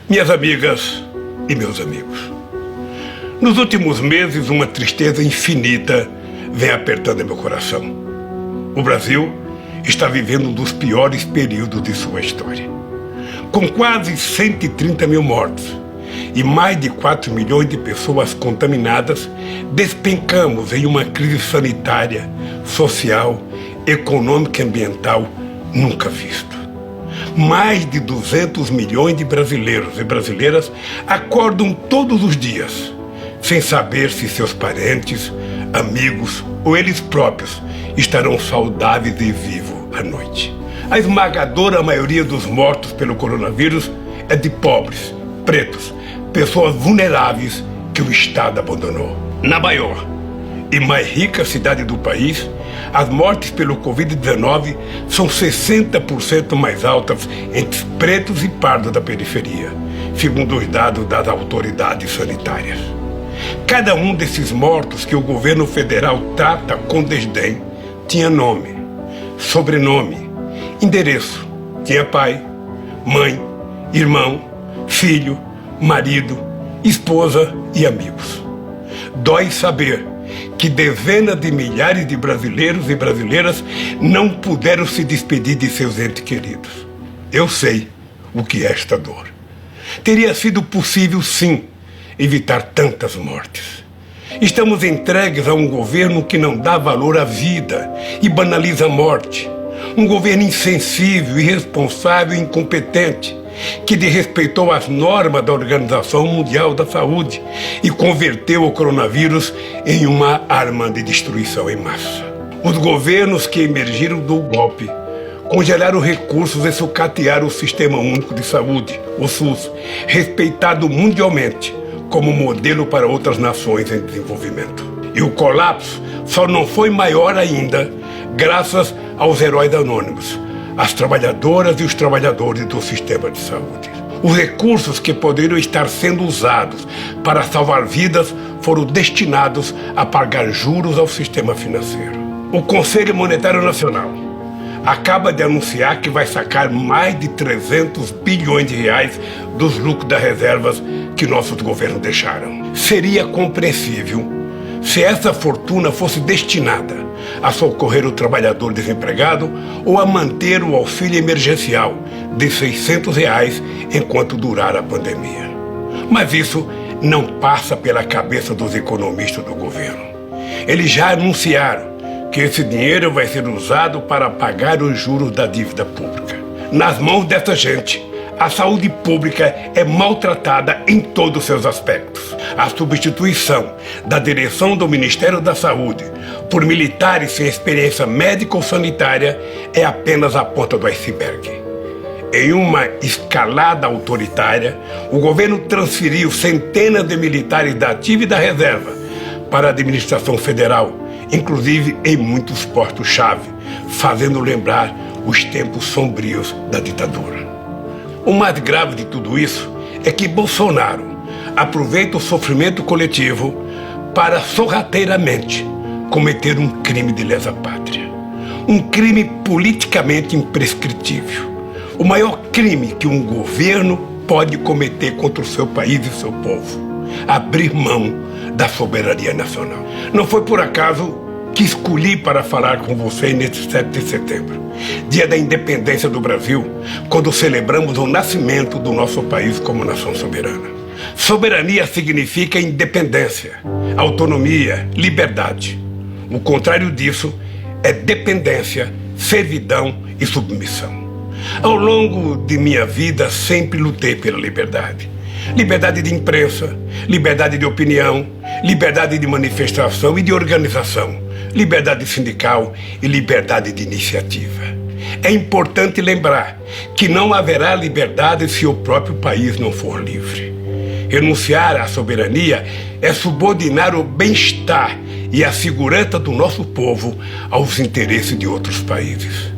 Minhas amigas e meus amigos, nos últimos meses uma tristeza infinita vem apertando meu coração. O Brasil está vivendo um dos piores períodos de sua história. Com quase 130 mil mortos e mais de 4 milhões de pessoas contaminadas, despencamos em uma crise sanitária, social, econômica e ambiental nunca vista. Mais de 200 milhões de brasileiros e brasileiras acordam todos os dias, sem saber se seus parentes, amigos ou eles próprios estarão saudáveis e vivos à noite. A esmagadora maioria dos mortos pelo coronavírus é de pobres, pretos, pessoas vulneráveis que o Estado abandonou. Na maior e mais rica cidade do país, as mortes pelo Covid-19 são 60% mais altas entre pretos e pardos da periferia, segundo os dados das autoridades sanitárias. Cada um desses mortos que o governo federal trata com desdém tinha nome, sobrenome, endereço, tinha pai, mãe, irmão, filho, marido, esposa e amigos. Dói saber que dezenas de milhares de brasileiros e brasileiras não puderam se despedir de seus entes queridos. Eu sei o que é esta dor. Teria sido possível, sim, evitar tantas mortes. Estamos entregues a um governo que não dá valor à vida e banaliza a morte. Um governo insensível, irresponsável e incompetente, que desrespeitou as normas da Organização Mundial da Saúde e converteu o coronavírus em uma arma de destruição em massa. Os governos que emergiram do golpe congelaram recursos e sucatearam o Sistema Único de Saúde, o SUS, respeitado mundialmente como modelo para outras nações em desenvolvimento. E o colapso só não foi maior ainda graças aos heróis anônimos, as trabalhadoras e os trabalhadores do sistema de saúde. Os recursos que poderiam estar sendo usados para salvar vidas foram destinados a pagar juros ao sistema financeiro. O Conselho Monetário Nacional acaba de anunciar que vai sacar mais de 300 bilhões de reais dos lucros das reservas que nossos governos deixaram. Seria compreensível se essa fortuna fosse destinada a socorrer o trabalhador desempregado ou a manter o auxílio emergencial de R$600 enquanto durar a pandemia. Mas isso não passa pela cabeça dos economistas do governo. Eles já anunciaram que esse dinheiro vai ser usado para pagar os juros da dívida pública. Nas mãos dessa gente, a saúde pública é maltratada em todos os seus aspectos. A substituição da direção do Ministério da Saúde por militares sem experiência médica ou sanitária é apenas a ponta do iceberg. Em uma escalada autoritária, o governo transferiu centenas de militares da ativa e da reserva para a administração federal, inclusive em muitos postos-chave, fazendo lembrar os tempos sombrios da ditadura. O mais grave de tudo isso é que Bolsonaro aproveita o sofrimento coletivo para sorrateiramente cometer um crime de lesa-pátria. Um crime politicamente imprescritível. O maior crime que um governo pode cometer contra o seu país e seu povo. Abrir mão da soberania nacional. Não foi por acaso que escolhi para falar com você neste 7 de setembro, dia da independência do Brasil, quando celebramos o nascimento do nosso país como nação soberana. Soberania significa independência, autonomia, liberdade. O contrário disso é dependência, servidão e submissão. Ao longo de minha vida, sempre lutei pela liberdade. Liberdade de imprensa, liberdade de opinião, liberdade de manifestação e de organização, liberdade sindical e liberdade de iniciativa. É importante lembrar que não haverá liberdade se o próprio país não for livre. Renunciar à soberania é subordinar o bem-estar e a segurança do nosso povo aos interesses de outros países.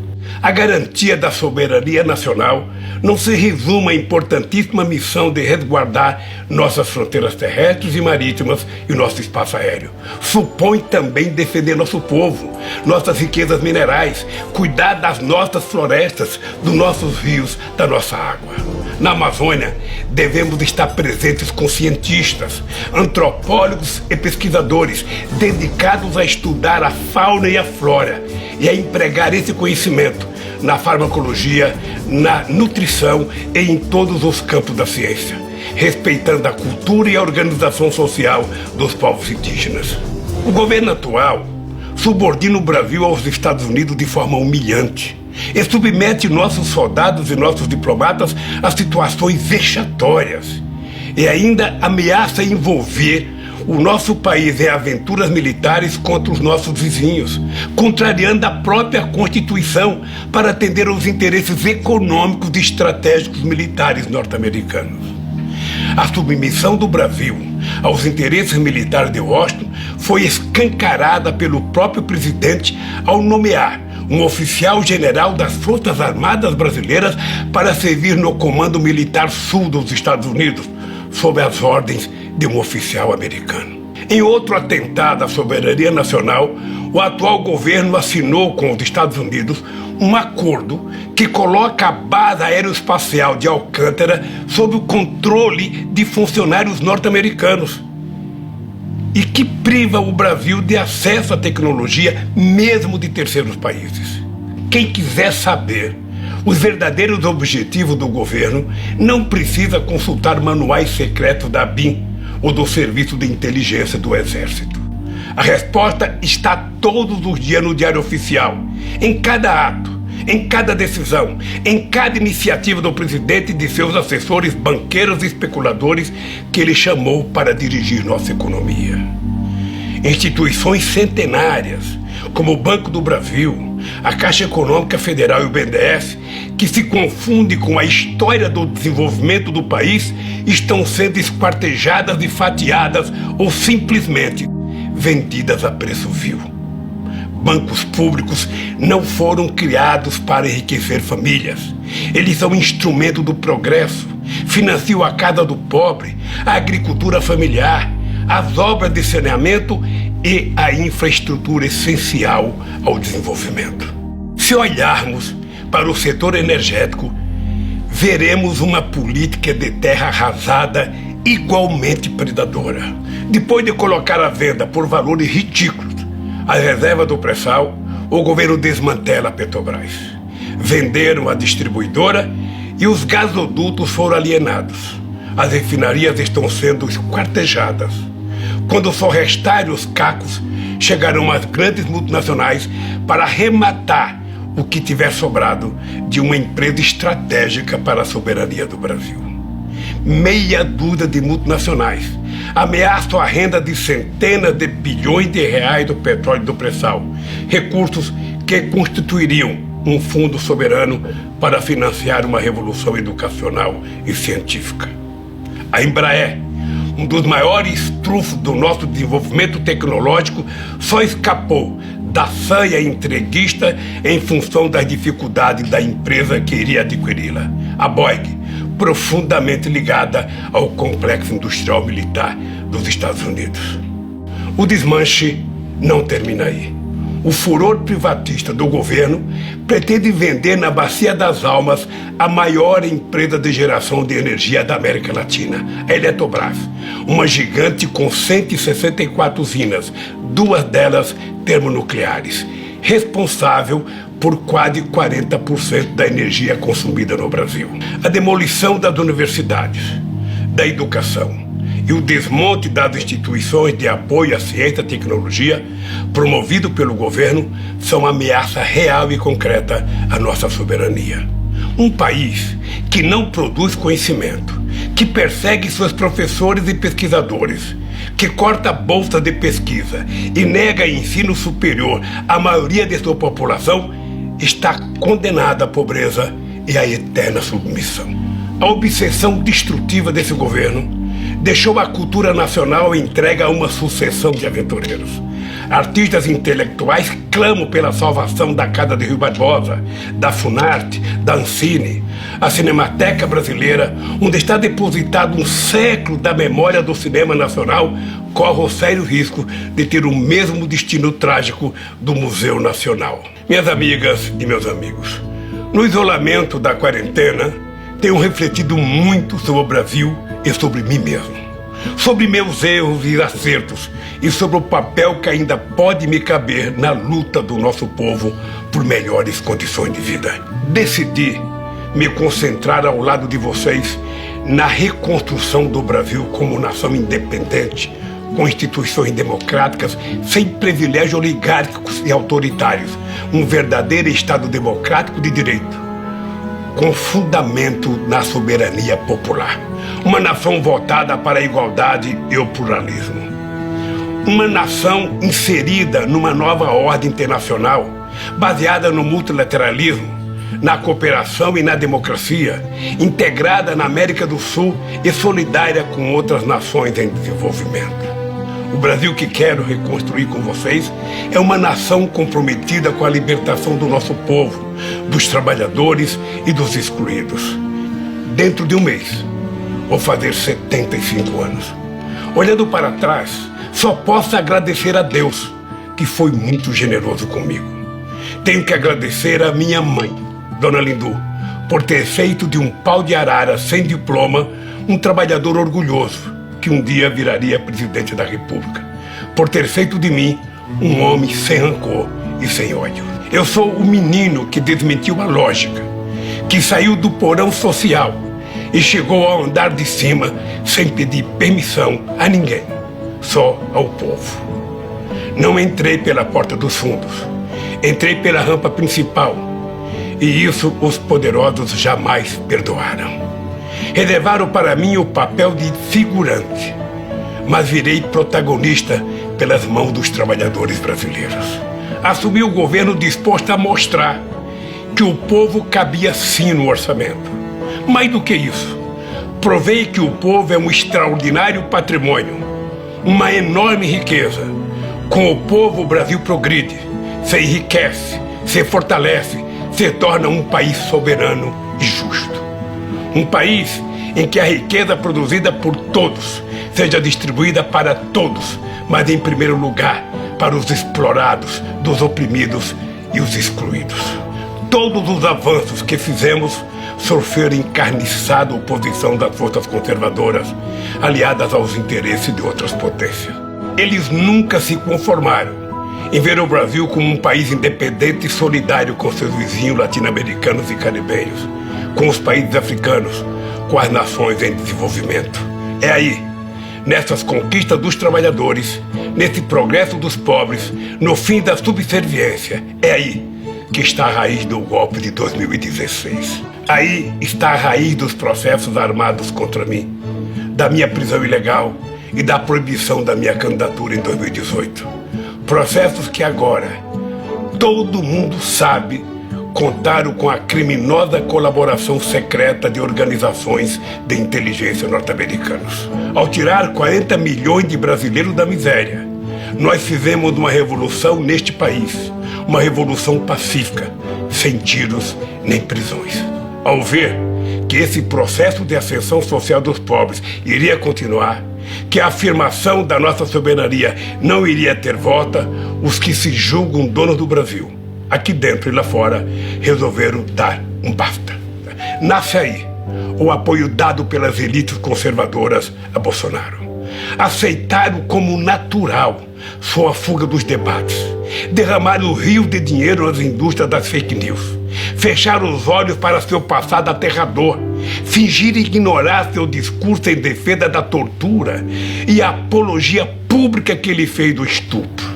A garantia da soberania nacional não se resume à importantíssima missão de resguardar nossas fronteiras terrestres e marítimas e nosso espaço aéreo. Supõe também defender nosso povo, nossas riquezas minerais, cuidar das nossas florestas, dos nossos rios, da nossa água. Na Amazônia, devemos estar presentes com cientistas, antropólogos e pesquisadores dedicados a estudar a fauna e a flora e a empregar esse conhecimento na farmacologia, na nutrição e em todos os campos da ciência, respeitando a cultura e a organização social dos povos indígenas. O governo atual subordina o Brasil aos Estados Unidos de forma humilhante e submete nossos soldados e nossos diplomatas a situações vexatórias e ainda ameaça envolver o nosso país em aventuras militares contra os nossos vizinhos, contrariando a própria Constituição para atender aos interesses econômicos e estratégicos militares norte-americanos. A submissão do Brasil aos interesses militares de Washington foi escancarada pelo próprio presidente ao nomear um oficial general das Forças Armadas Brasileiras para servir no Comando Militar Sul dos Estados Unidos, sob as ordens de um oficial americano. Em outro atentado à soberania nacional, o atual governo assinou com os Estados Unidos um acordo que coloca a base aeroespacial de Alcântara sob o controle de funcionários norte-americanos e que priva o Brasil de acesso à tecnologia mesmo de terceiros países. Quem quiser saber os verdadeiros objetivos do governo não precisa consultar manuais secretos da ABIN ou do Serviço de Inteligência do Exército. A resposta está todos os dias no Diário Oficial, em cada ato, em cada decisão, em cada iniciativa do presidente e de seus assessores, banqueiros e especuladores que ele chamou para dirigir nossa economia. Instituições centenárias, como o Banco do Brasil, a Caixa Econômica Federal e o BNDES, que se confundem com a história do desenvolvimento do país, estão sendo esquartejadas e fatiadas ou simplesmente vendidas a preço vil. Bancos públicos não foram criados para enriquecer famílias. Eles são instrumento do progresso, financiam a casa do pobre, a agricultura familiar, as obras de saneamento e a infraestrutura essencial ao desenvolvimento. Se olharmos para o setor energético, veremos uma política de terra arrasada igualmente predadora. Depois de colocar à venda por valores ridículos as reservas do pré-sal, o governo desmantela a Petrobras. Venderam a distribuidora e os gasodutos foram alienados. As refinarias estão sendo esquartejadas. Quando só restarem os cacos, chegarão as grandes multinacionais para arrematar o que tiver sobrado de uma empresa estratégica para a soberania do Brasil. Meia dúzia de multinacionais ameaçam a renda de centenas de bilhões de reais do petróleo e do pré-sal, recursos que constituiriam um fundo soberano para financiar uma revolução educacional e científica. A Embraer, um dos maiores trunfos do nosso desenvolvimento tecnológico, só escapou da sanha entreguista em função das dificuldades da empresa que iria adquiri-la. A Boeing, profundamente ligada ao complexo industrial militar dos Estados Unidos. O desmanche não termina aí. O furor privatista do governo pretende vender na Bacia das Almas a maior empresa de geração de energia da América Latina, a Eletrobras, uma gigante com 164 usinas, 2 delas termonucleares, responsável por quase 40% da energia consumida no Brasil. A demolição das universidades, da educação e o desmonte das instituições de apoio à ciência e tecnologia, promovido pelo governo, são ameaça real e concreta à nossa soberania. Um país que não produz conhecimento, que persegue seus professores e pesquisadores, que corta bolsas de pesquisa e nega ensino superior à maioria de sua população, está condenada à pobreza e à eterna submissão. A obsessão destrutiva desse governo deixou a cultura nacional entregue a uma sucessão de aventureiros. Artistas intelectuais clamam pela salvação da Casa de Rui Barbosa, da Funarte, da Ancine. A Cinemateca Brasileira, onde está depositado um século da memória do cinema nacional, corre o sério risco de ter o mesmo destino trágico do Museu Nacional. Minhas amigas e meus amigos, no isolamento da quarentena, tenho refletido muito sobre o Brasil e sobre mim mesmo, sobre meus erros e acertos e sobre o papel que ainda pode me caber na luta do nosso povo por melhores condições de vida. Decidi me concentrar ao lado de vocês na reconstrução do Brasil como nação independente, com instituições democráticas, sem privilégios oligárquicos e autoritários, um verdadeiro Estado democrático de direito, com fundamento na soberania popular. Uma nação votada para a igualdade e o pluralismo. Uma nação inserida numa nova ordem internacional, baseada no multilateralismo, na cooperação e na democracia, integrada na América do Sul e solidária com outras nações em desenvolvimento. O Brasil que quero reconstruir com vocês é uma nação comprometida com a libertação do nosso povo, dos trabalhadores e dos excluídos. Dentro de um mês, vou fazer 75 anos. Olhando para trás, só posso agradecer a Deus, que foi muito generoso comigo. Tenho que agradecer a minha mãe, Dona Lindu, por ter feito de um pau de arara sem diploma um trabalhador orgulhoso, que um dia viraria presidente da República, por ter feito de mim um homem sem rancor e sem ódio. Eu sou o menino que desmentiu a lógica, que saiu do porão social e chegou ao andar de cima sem pedir permissão a ninguém, só ao povo. Não entrei pela porta dos fundos, entrei pela rampa principal, e isso os poderosos jamais perdoaram. Reservaram para mim o papel de figurante, mas virei protagonista pelas mãos dos trabalhadores brasileiros. Assumi o governo disposto a mostrar que o povo cabia sim no orçamento. Mais do que isso, provei que o povo é um extraordinário patrimônio, uma enorme riqueza. Com o povo o Brasil progride, se enriquece, se fortalece, se torna um país soberano e justo. Um país em que a riqueza produzida por todos seja distribuída para todos, mas em primeiro lugar para os explorados, dos oprimidos e os excluídos. Todos os avanços que fizemos sofreram encarniçada oposição das forças conservadoras, aliadas aos interesses de outras potências. Eles nunca se conformaram em ver o Brasil como um país independente e solidário com seus vizinhos latino-americanos e caribenhos, com os países africanos, com as nações em desenvolvimento. É aí, nessas conquistas dos trabalhadores, nesse progresso dos pobres, no fim da subserviência, é aí que está a raiz do golpe de 2016. Aí está a raiz dos processos armados contra mim, da minha prisão ilegal e da proibição da minha candidatura em 2018. Processos que agora todo mundo sabe contaram com a criminosa colaboração secreta de organizações de inteligência norte-americanos. Ao tirar 40 milhões de brasileiros da miséria, nós fizemos uma revolução neste país, uma revolução pacífica, sem tiros nem prisões. Ao ver que esse processo de ascensão social dos pobres iria continuar, que a afirmação da nossa soberania não iria ter volta, os que se julgam donos do Brasil, aqui dentro e lá fora, resolveram dar um basta. Nasce aí o apoio dado pelas elites conservadoras a Bolsonaro. Aceitaram como natural sua fuga dos debates, derramaram rios de dinheiro nas indústrias das fake news, fecharam os olhos para seu passado aterrador, fingiram ignorar seu discurso em defesa da tortura e a apologia pública que ele fez do estupro.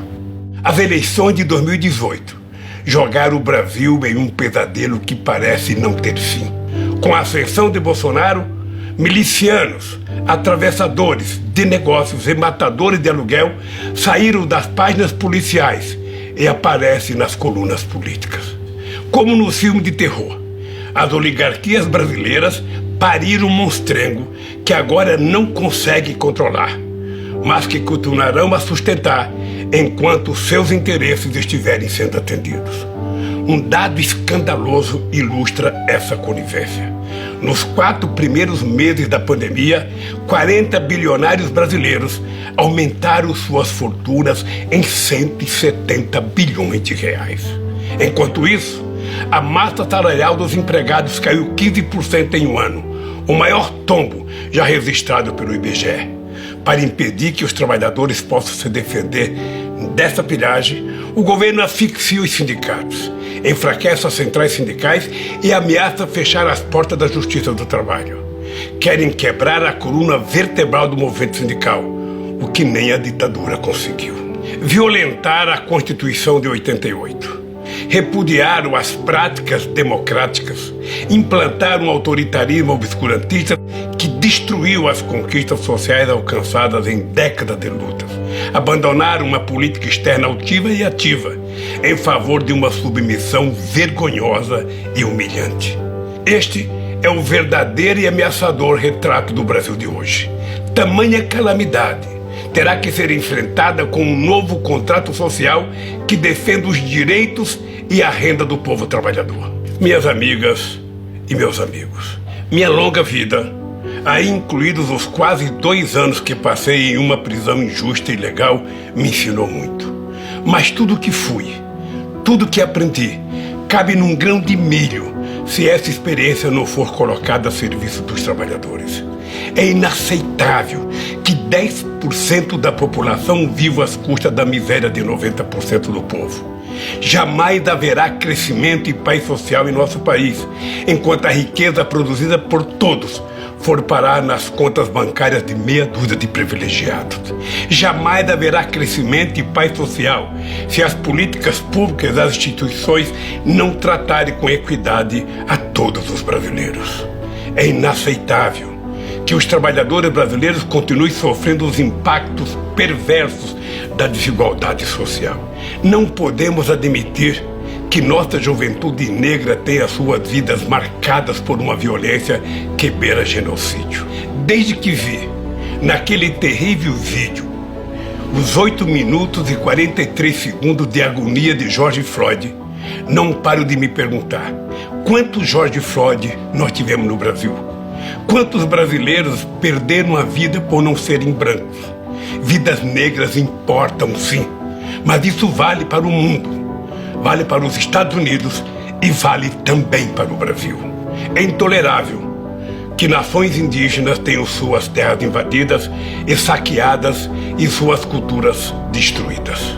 As eleições de 2018 jogaram o Brasil em um pesadelo que parece não ter fim. Com a ascensão de Bolsonaro, milicianos, atravessadores de negócios e matadores de aluguel saíram das páginas policiais e aparecem nas colunas políticas. Como no filme de terror, as oligarquias brasileiras pariram um monstrengo que agora não consegue controlar, mas que continuarão a sustentar enquanto seus interesses estiverem sendo atendidos. Um dado escandaloso ilustra essa conivência. Nos 4 primeiros meses da pandemia, 40 bilionários brasileiros aumentaram suas fortunas em 170 bilhões de reais. Enquanto isso, a massa salarial dos empregados caiu 15% em um ano, o maior tombo já registrado pelo IBGE. Para impedir que os trabalhadores possam se defender dessa pilhagem, o governo asfixia os sindicatos, enfraquece as centrais sindicais e ameaça fechar as portas da Justiça do Trabalho. Querem quebrar a coluna vertebral do movimento sindical, o que nem a ditadura conseguiu. Violentar a Constituição de 88. Repudiaram as práticas democráticas, implantaram um autoritarismo obscurantista que destruiu as conquistas sociais alcançadas em décadas de lutas. Abandonaram uma política externa altiva e ativa, em favor de uma submissão vergonhosa e humilhante. Este é o verdadeiro e ameaçador retrato do Brasil de hoje. Tamanha calamidade terá que ser enfrentada com um novo contrato social que defenda os direitos e a renda do povo trabalhador. Minhas amigas e meus amigos, minha longa vida, aí incluídos os quase 2 anos que passei em uma prisão injusta e ilegal, me ensinou muito. Mas tudo que fui, tudo que aprendi, cabe num grão de milho se essa experiência não for colocada a serviço dos trabalhadores. É inaceitável que 10% da população viva às custas da miséria de 90% do povo. Jamais haverá crescimento e paz social em nosso país, enquanto a riqueza produzida por todos for parar nas contas bancárias de meia dúzia de privilegiados. Jamais haverá crescimento e paz social se as políticas públicas das instituições não tratarem com equidade a todos os brasileiros. É inaceitável que os trabalhadores brasileiros continuem sofrendo os impactos perversos da desigualdade social. Não podemos admitir que nossa juventude negra tenha suas vidas marcadas por uma violência que beira genocídio. Desde que vi, naquele terrível vídeo, os 8 minutos e 43 segundos de agonia de George Floyd, não paro de me perguntar: quantos George Floyd nós tivemos no Brasil? Quantos brasileiros perderam a vida por não serem brancos? Vidas negras importam, sim, mas isso vale para o mundo. Vale para os Estados Unidos e vale também para o Brasil. É intolerável que nações indígenas tenham suas terras invadidas e saqueadas e suas culturas destruídas.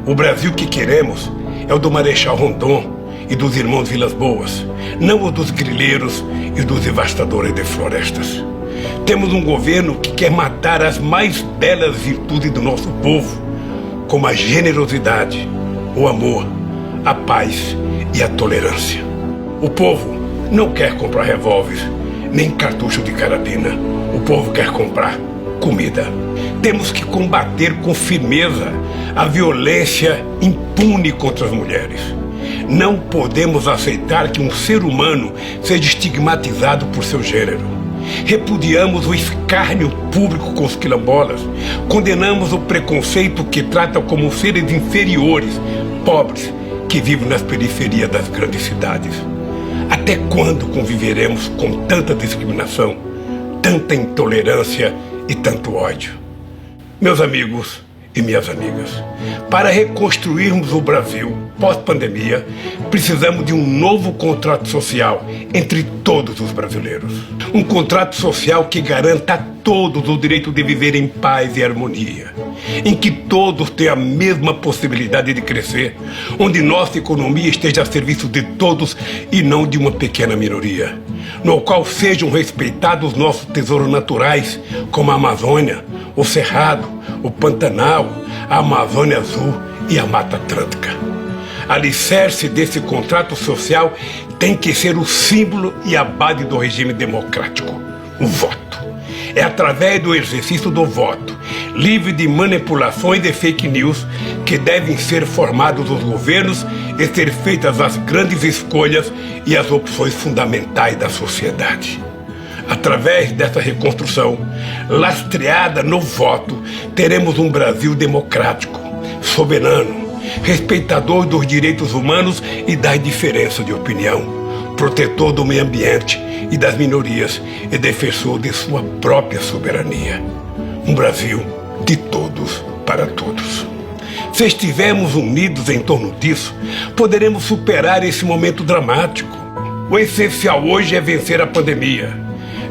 O Brasil que queremos é o do Marechal Rondon e dos irmãos Vilas Boas, não o dos grileiros e dos devastadores de florestas. Temos um governo que quer matar as mais belas virtudes do nosso povo, como a generosidade, o amor, a paz e a tolerância. O povo não quer comprar revólveres, nem cartucho de carabina. O povo quer comprar comida. Temos que combater com firmeza a violência impune contra as mulheres. Não podemos aceitar que um ser humano seja estigmatizado por seu gênero. Repudiamos o escárnio público com os quilombolas. Condenamos o preconceito que trata como seres inferiores, pobres, que vivem nas periferias das grandes cidades. Até quando conviveremos com tanta discriminação, tanta intolerância e tanto ódio? Meus amigos e minhas amigas, para reconstruirmos o Brasil pós-pandemia, precisamos de um novo contrato social entre todos os brasileiros. Um contrato social que garanta a todos o direito de viver em paz e harmonia, em que todos tenham a mesma possibilidade de crescer, onde nossa economia esteja a serviço de todos e não de uma pequena minoria, no qual sejam respeitados nossos tesouros naturais, como a Amazônia, o Cerrado, o Pantanal, a Amazônia Azul e a Mata Atlântica. Alicerce desse contrato social tem que ser o símbolo e a base do regime democrático, o voto. É através do exercício do voto, livre de manipulações e fake news, que devem ser formados os governos e ser feitas as grandes escolhas e as opções fundamentais da sociedade. Através dessa reconstrução, lastreada no voto, teremos um Brasil democrático, soberano, respeitador dos direitos humanos e das diferenças de opinião, protetor do meio ambiente e das minorias e defensor de sua própria soberania. Um Brasil de todos para todos. Se estivermos unidos em torno disso, poderemos superar esse momento dramático. O essencial hoje é vencer a pandemia,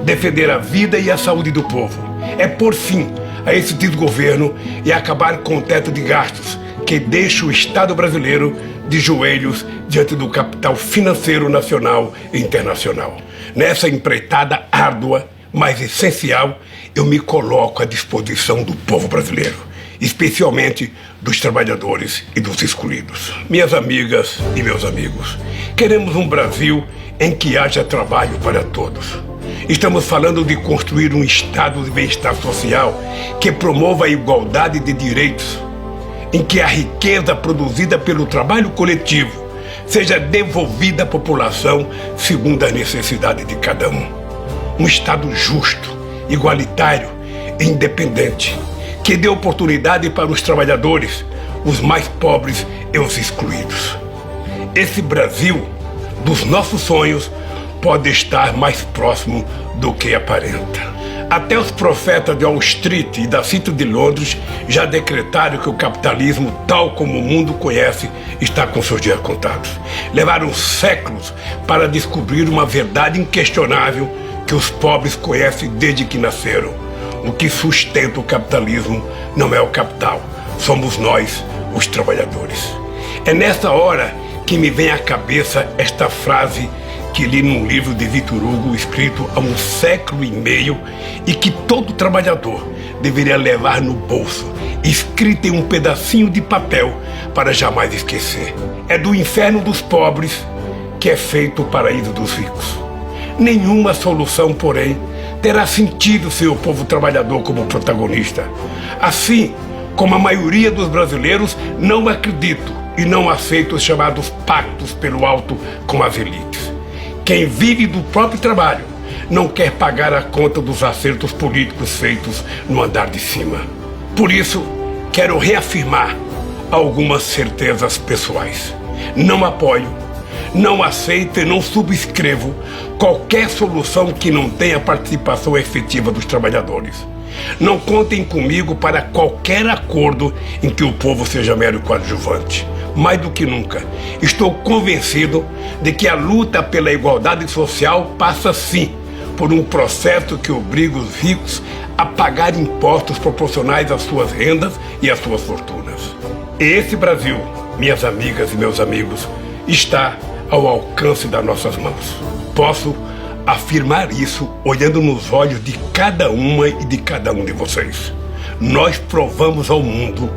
defender a vida e a saúde do povo. É pôr fim a esse desgoverno e acabar com o teto de gastos que deixa o Estado brasileiro de joelhos diante do capital financeiro nacional e internacional. Nessa empreitada árdua, mas essencial, eu me coloco à disposição do povo brasileiro, especialmente dos trabalhadores e dos excluídos. Minhas amigas e meus amigos, queremos um Brasil em que haja trabalho para todos. Estamos falando de construir um estado de bem-estar social que promova a igualdade de direitos, em que a riqueza produzida pelo trabalho coletivo seja devolvida à população segundo a necessidade de cada um. Um Estado justo, igualitário e independente, que dê oportunidade para os trabalhadores, os mais pobres e os excluídos. Esse Brasil dos nossos sonhos pode estar mais próximo do que aparenta. Até os profetas de Wall Street e da City de Londres já decretaram que o capitalismo, tal como o mundo conhece, está com seus dias contados. Levaram séculos para descobrir uma verdade inquestionável que os pobres conhecem desde que nasceram. O que sustenta o capitalismo não é o capital, somos nós, os trabalhadores. É nessa hora que me vem à cabeça esta frase que li num livro de Victor Hugo, escrito há 1,5 séculos, e que todo trabalhador deveria levar no bolso, escrita em um pedacinho de papel para jamais esquecer. É do inferno dos pobres que é feito o paraíso dos ricos. Nenhuma solução, porém, terá sentido sem o povo trabalhador como protagonista. Assim como a maioria dos brasileiros não acredito e não aceito os chamados pactos pelo alto com as elites. Quem vive do próprio trabalho não quer pagar a conta dos acertos políticos feitos no andar de cima. Por isso, quero reafirmar algumas certezas pessoais. Não apoio, não aceito e não subscrevo qualquer solução que não tenha participação efetiva dos trabalhadores. Não contem comigo para qualquer acordo em que o povo seja mero coadjuvante. Mais do que nunca, estou convencido de que a luta pela igualdade social passa sim por um processo que obriga os ricos a pagar impostos proporcionais às suas rendas e às suas fortunas. E esse Brasil, minhas amigas e meus amigos, está ao alcance das nossas mãos. Posso afirmar isso olhando nos olhos de cada uma e de cada um de vocês. Nós provamos ao mundo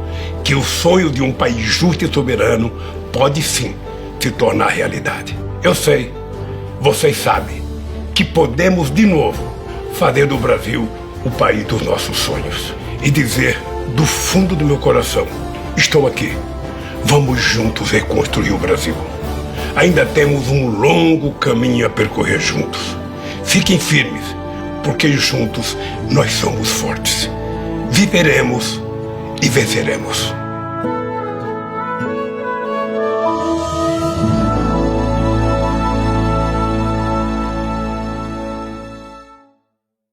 que o sonho de um país justo e soberano pode sim se tornar realidade. Eu sei, vocês sabem, que podemos de novo fazer do Brasil o país dos nossos sonhos. E dizer do fundo do meu coração, estou aqui, vamos juntos reconstruir o Brasil. Ainda temos um longo caminho a percorrer juntos. Fiquem firmes, porque juntos nós somos fortes. Viveremos e venceremos.